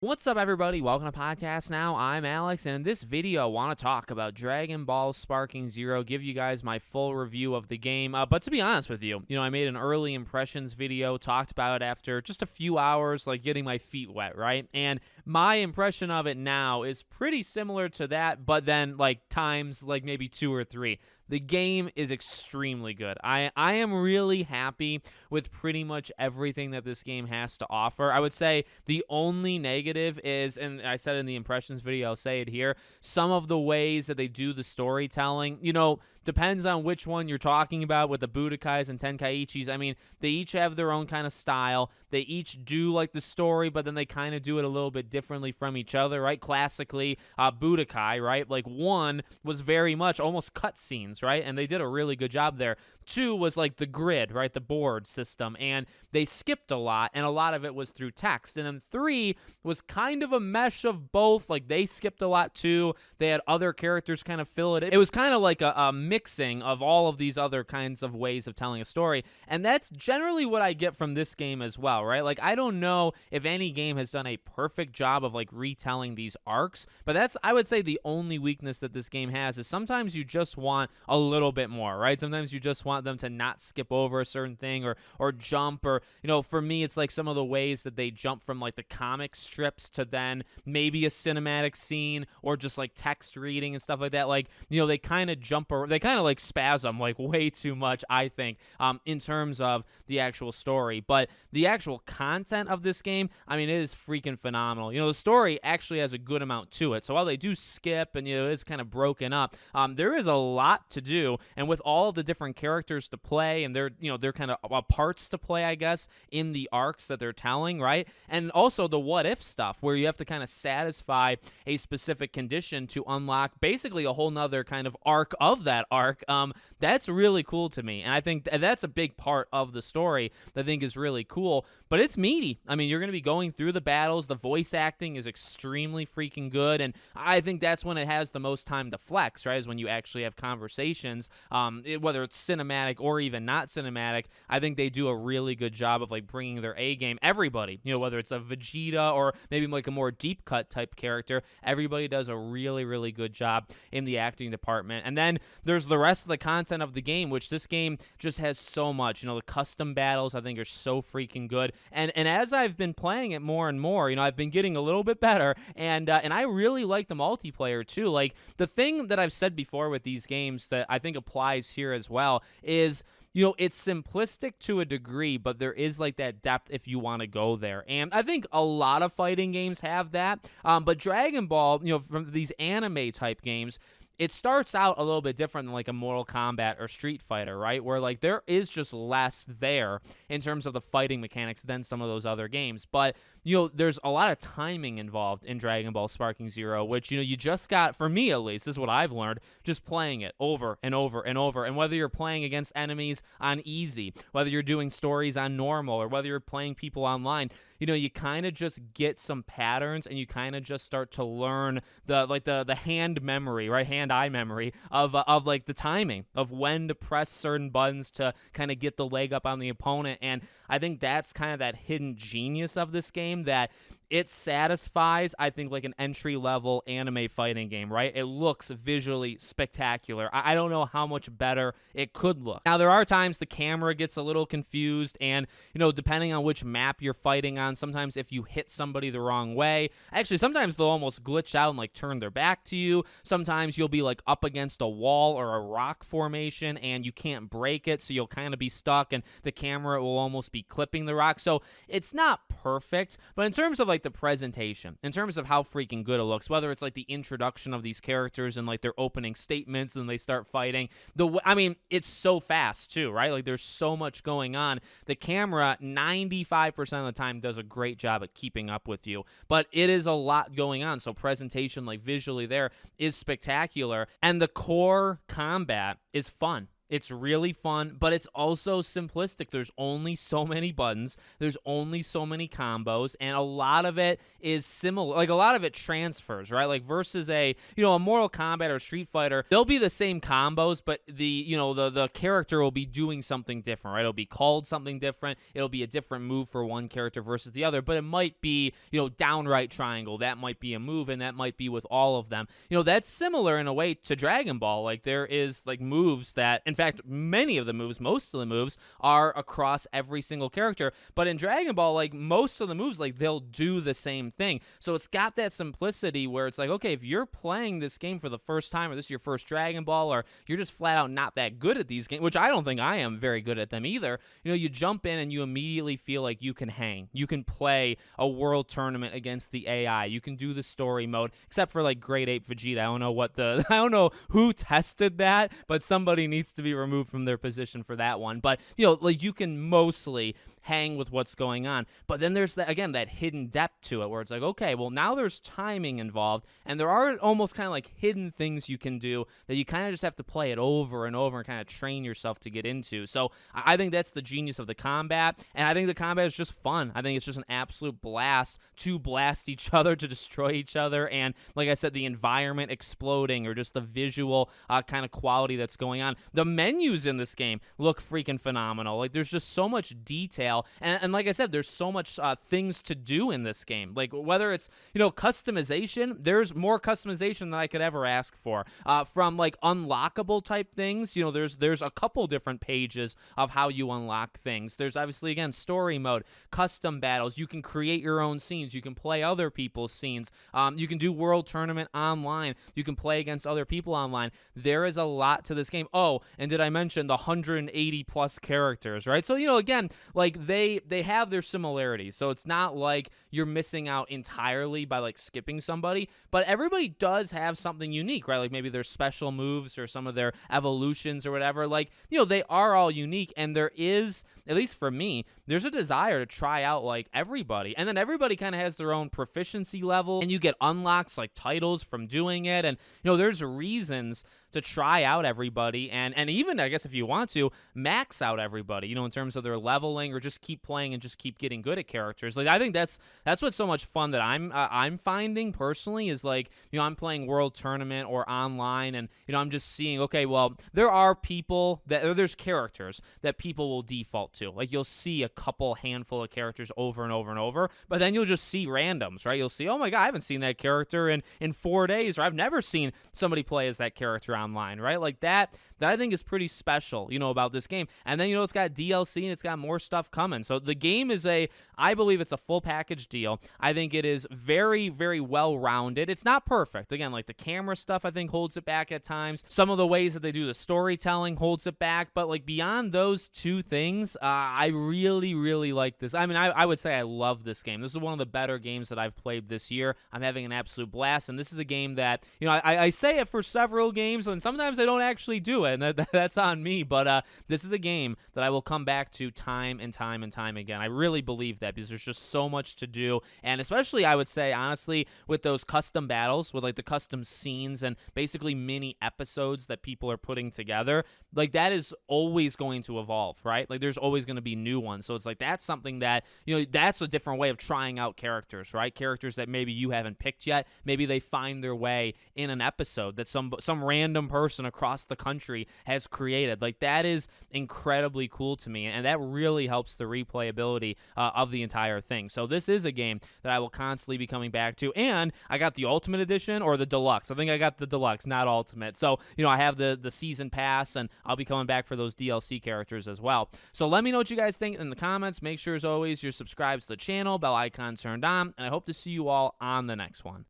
What's up, everybody? Welcome to Podcast Now. I'm Alex, and in this video, I want to talk about Dragon Ball Sparking Zero, give you guys my full review of the game. But to be honest with you, I made an early impressions video, talked about it after just a few hours, like getting my feet wet, right? And my impression of it now is pretty similar to that, but then like times like maybe 2 or 3. The game is extremely good. I am really happy with pretty much everything that this game has to offer. I would say the only negative is, and I said it in the impressions video, I'll say it here, some of the ways that they do the storytelling, depends on which one you're talking about with the Budokais and Tenkaichis. I mean, they each have their own kind of style. They each do like the story, but then they kind of do it a little bit differently from each other, right? Classically, Budokai, right? Like one was very much almost cutscenes, right? And they did a really good job there. 2 was like the grid, right? The board system. And they skipped a lot, and a lot of it was through text. And then 3 was kind of a mesh of both. Like they skipped a lot too. They had other characters kind of fill it in. It was kind of like a mixing of all of these other kinds of ways of telling a story. And that's generally what I get from this game as well, right? Like I don't know if any game has done a perfect job of like retelling these arcs, but that's, I would say, the only weakness that this game has is sometimes you just want a little bit more, right? Sometimes you just want them to not skip over a certain thing or jump, or for me it's like some of the ways that they jump from like the comic strips to then maybe a cinematic scene or just like text reading and stuff like that. Like they kind of jump, or they kind of like spasm like way too much, I think, in terms of the actual story. But the actual content of this game, I mean, it is freaking phenomenal. The story actually has a good amount to it, so while they do skip and it's kind of broken up, there is a lot to do. And with all of the different characters to play, and they're kind of parts to play, I guess, in the arcs that they're telling, right? And also the what if stuff, where you have to kind of satisfy a specific condition to unlock basically a whole nother kind of arc of that arc. That's really cool to me, and I think that's a big part of the story that I think is really cool. But it's meaty. I mean, you're going to be going through the battles. The voice acting is extremely freaking good, and I think that's when it has the most time to flex, right? Is when you actually have conversations, whether it's cinematic or even not cinematic. I think they do a really good job of like bringing their A game. Everybody, whether it's a Vegeta or maybe like a more deep cut type character, everybody does a really, really good job in the acting department. And then there's the rest of the content of the game, which this game just has so much. The custom battles I think are so freaking good. And as I've been playing it more and more, I've been getting a little bit better, and I really like the multiplayer too. Like the thing that I've said before with these games that I think applies here as well is, it's simplistic to a degree, but there is like that depth if you want to go there. And I think a lot of fighting games have that. But Dragon Ball, from these anime type games, it starts out a little bit different than like a Mortal Kombat or Street Fighter, right? Where like there is just less there in terms of the fighting mechanics than some of those other games. But, there's a lot of timing involved in Dragon Ball Sparking Zero, which, you just got, for me at least, this is what I've learned, just playing it over and over and over. And whether you're playing against enemies on easy, whether you're doing stories on normal, or whether you're playing people online, you kind of just get some patterns, and you kind of just start to learn the hand memory, right? Hand-eye memory of like the timing of when to press certain buttons to kind of get the leg up on the opponent. And I think that's kind of that hidden genius of this game, that it satisfies, I think, like an entry-level anime fighting game, right? It looks visually spectacular. I don't know how much better it could look. Now, there are times the camera gets a little confused, and, depending on which map you're fighting on, sometimes if you hit somebody the wrong way, actually, sometimes they'll almost glitch out and, like, turn their back to you. Sometimes you'll be, like, up against a wall or a rock formation, and you can't break it, so you'll kind of be stuck, and the camera will almost be clipping the rock. So it's not perfect, but in terms of, like, the presentation, in terms of how freaking good it looks, whether it's like the introduction of these characters and like their opening statements and they start fighting, I mean, it's so fast too, right? Like there's so much going on. The camera 95% of the time does a great job at keeping up with you, but it is a lot going on. So presentation, like visually there, is spectacular, and the core combat is fun. It's really fun, but it's also simplistic. There's only so many buttons, there's only so many combos, and a lot of it is similar. Like, a lot of it transfers, right? Like, versus a, a Mortal Kombat or Street Fighter, they'll be the same combos, but the character will be doing something different, right? It'll be called something different. It'll be a different move for one character versus the other, but it might be, downright triangle. That might be a move, and that might be with all of them. That's similar in a way to Dragon Ball. Like, there is, like, moves that, in fact, many of the moves, most of the moves are across every single character. But in Dragon Ball, like, most of the moves, like, they'll do the same thing. So it's got that simplicity where it's like, okay, if you're playing this game for the first time, or this is your first Dragon Ball, or you're just flat out not that good at these games, which I don't think I am very good at them either, you jump in and you immediately feel like you can hang. You can play a world tournament against the AI. You can do the story mode, except for, like, Great Ape Vegeta. I don't know who tested that, but somebody needs to be removed from their position for that one. But, like, you can mostly hang with what's going on. But then there's that hidden depth to it, where it's like, okay, well, now there's timing involved, and there are almost kind of like hidden things you can do that you kind of just have to play it over and over and kind of train yourself to get into. So I think that's the genius of the combat, and I think the combat is just fun. I think it's just an absolute blast to blast each other, to destroy each other, and like I said, the environment exploding, or just the visual kind of quality that's going on. The menus in this game look freaking phenomenal. Like, there's just so much detail, and like I said, there's so much things to do in this game. Like, whether it's customization, there's more customization than I could ever ask for. From, like, unlockable type things, there's a couple different pages of how you unlock things. There's obviously, again, story mode, custom battles. You can create your own scenes. You can play other people's scenes. You can do world tournament online. You can play against other people online. There is a lot to this game. Oh, and did I mention the 180 plus characters, right? So, again, like, they have their similarities. So it's not like you're missing out entirely by, like, skipping somebody, but everybody does have something unique, right? Like, maybe their special moves or some of their evolutions or whatever. Like, they are all unique, and there is, at least for me, there's a desire to try out, like, everybody. And then everybody kind of has their own proficiency level, and you get unlocks, like, titles from doing it. And, there's reasons to try out everybody, and even, I guess, if you want to, max out everybody, in terms of their leveling, or just keep playing and just keep getting good at characters. Like, I think that's what's so much fun that I'm finding personally, is like, I'm playing World Tournament or online, and, I'm just seeing, okay, well, there are people there's characters that people will default to. Like, you'll see a couple handful of characters over and over and over, but then you'll just see randoms, right? You'll see, oh my God, I haven't seen that character in 4 days, or I've never seen somebody play as that character online, right? Like, that I think is pretty special, about this game. And then, it's got DLC, and it's got more stuff coming. So the game is I believe it's a full package deal. I think it is very, very well-rounded. It's not perfect. Again, like, the camera stuff, I think, holds it back at times. Some of the ways that they do the storytelling holds it back. But, like, beyond those two things, I really, really like this. I mean, I would say I love this game. This is one of the better games that I've played this year. I'm having an absolute blast. And this is a game that, I say it for several games, and sometimes I don't actually do it, and that's on me. But this is a game that I will come back to time and time and time again. I really believe that, because there's just so much to do. And especially, I would say, honestly, with those custom battles, with, like, the custom scenes and basically mini episodes that people are putting together, like, that is always going to evolve, right? Like, there's always going to be new ones. So it's like, that's something that, that's a different way of trying out characters, right? Characters that maybe you haven't picked yet. Maybe they find their way in an episode that some random person across the country has created. Like, that is incredibly cool to me, and that really helps the replayability of the entire thing. So this is a game that I will constantly be coming back to, and I got the Ultimate Edition, or the Deluxe. I think I got the Deluxe, not Ultimate. So, I have the Season Pass, and I'll be coming back for those DLC characters as well. So let me know what you guys think in the comments. Make sure, as always, you're subscribed to the channel, bell icon turned on, and I hope to see you all on the next one.